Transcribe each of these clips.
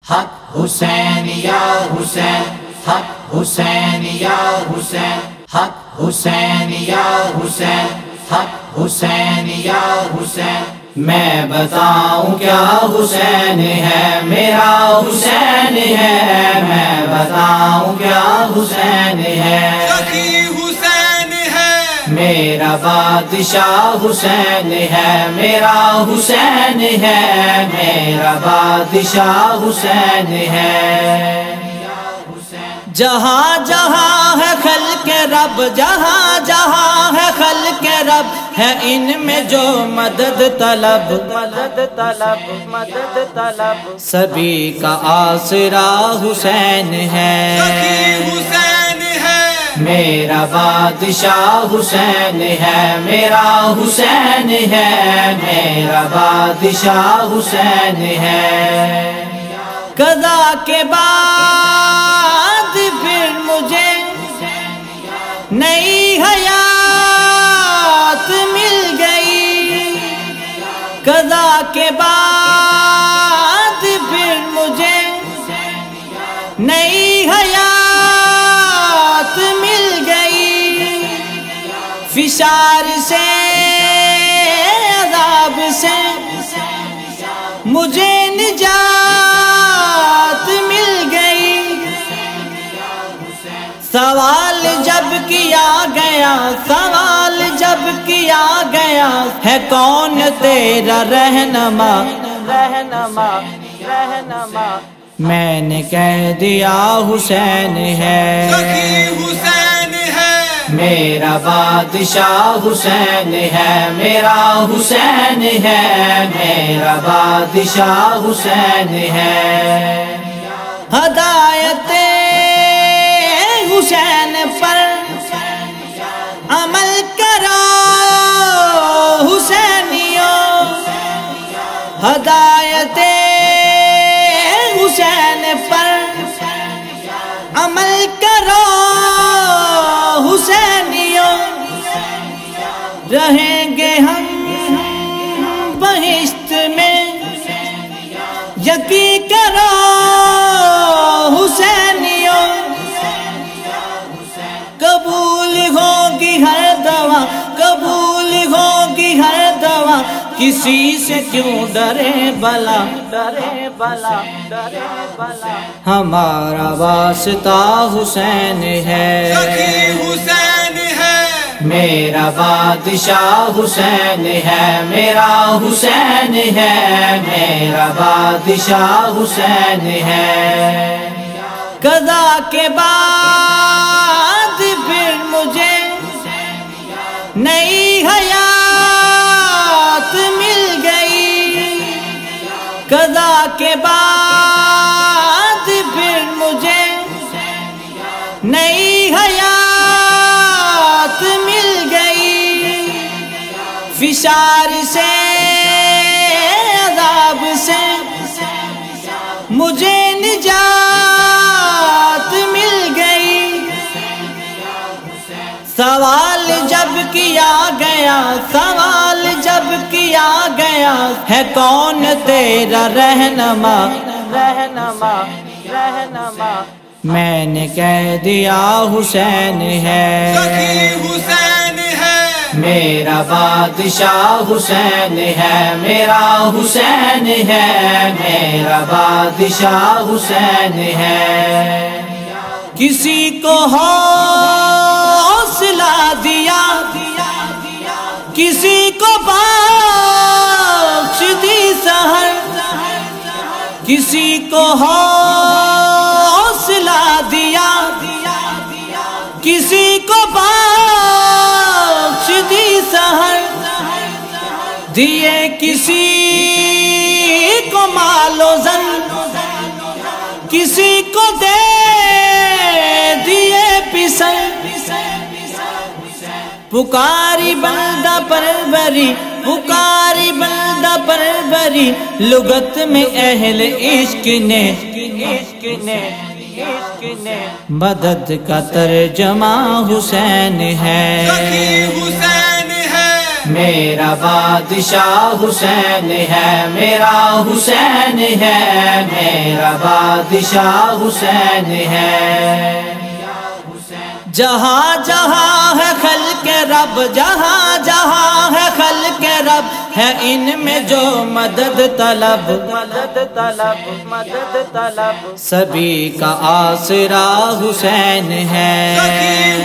حق حسین یا حسین، حق حسین یا حسین، حق حسین یا حسین، حق حسین یا حسین۔ میں بتاؤں کیا حسین ہے، میرا حسین ہے، میں بتاؤں کیا حسین ہے، حسین ہے میرا بادشاہ حسین ہے، میرا حسین ہے، میرا بادشاہ حسین ہے۔ جہاں جہاں ہے خلق رب، جہاں جہاں ہے خلق رب، ہے ان میں جو مدد طلب، مدد طلب، مدد طلب، سبھی کا آسرا حسین ہے، حسین ہے میرا بادشاہ حسین ہے، میرا حسین ہے، میرا بادشاہ حسین ہے۔ قضا کے بعد پھر مجھے نئی حیات مل گئی، قضا کے بعد پھر مجھے نئی حیات مل گئی، فشار سے عذاب سے مجھے نجات مل گئی۔ سوال جب کیا گیا، سوال جب کیا گیا، ہے کون تیرا رہنما، رہنما، رہنما، میں نے کہہ دیا حسین ہے، حسین ہے میرا بادشاہ حسین ہے، میرا حسین ہے، میرا بادشاہ حسین ہے۔ ہدایت حسین پر عمل کرو حسینیوں، ہدایت حسین پر عمل کرو حسینیوں، رہیں گے ہم بہشت میں، یقین کرو حسینیوں، قبول ہوگی ہر دعا، قبول ہوگی ہر دعا، کسی سے کیوں ڈرے بلا، ڈرے بلا، ڈرے بلا، ہمارا واسطہ حسین ہے، حسین ہے میرا بادشاہ حسین ہے، میرا حسین ہے، میرا بادشاہ حسین ہے۔ قضا کے بعد پھر مجھے نئی حیات مل گئی، قضا کے بعد پھر مجھے نئی حیات مل گئی، فشار سے عذاب سے مجھے نجات مل گئی۔ سوال جب کیا گیا، سوال جب کیا گیا، ہے کون تیرا رہنما، رہنما، رہنما، میں نے کہہ دیا حسین ہے، حسین ہے میرا بادشاہ حسین ہے، میرا حسین ہے، میرا بادشاہ حسین ہے۔ کسی کو حوصلہ دیا، کسی کو بخش دی سحر، کسی کو حوصلہ دیا، کسی کو بخش دی سحر، دیے کسی کو مال و زن، کسی کو دے دیے پسر، پکاری بندہ پروری، پکاری بندہ پروری، لغت میں اہل عشق نے، عشق نے، عشق نے، مدد کا ترجمہ حسین ہے، حسین ہے میرا بادشاہ حسین ہے، میرا حسین ہے، میرا بادشاہ حسین ہے۔ جہاں جہاں ہے خلق رب، جہاں جہاں ہے خلق رب، ہے ان میں جو مدد طلب، مدد طلب، مدد طلب، سبھی کا آسرا حسین ہے۔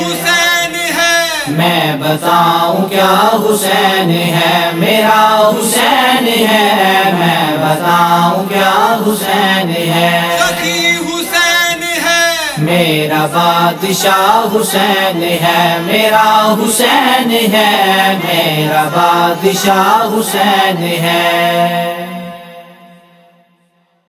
حسین ہے، میں بتاؤں کیا حسین ہے، میرا حسین ہے، میں بتاؤں کیا حسین ہے۔ حسین ہے، میرا بادشاہ حسین ہے، میرا حسین ہے، میرا بادشاہ حسین ہے۔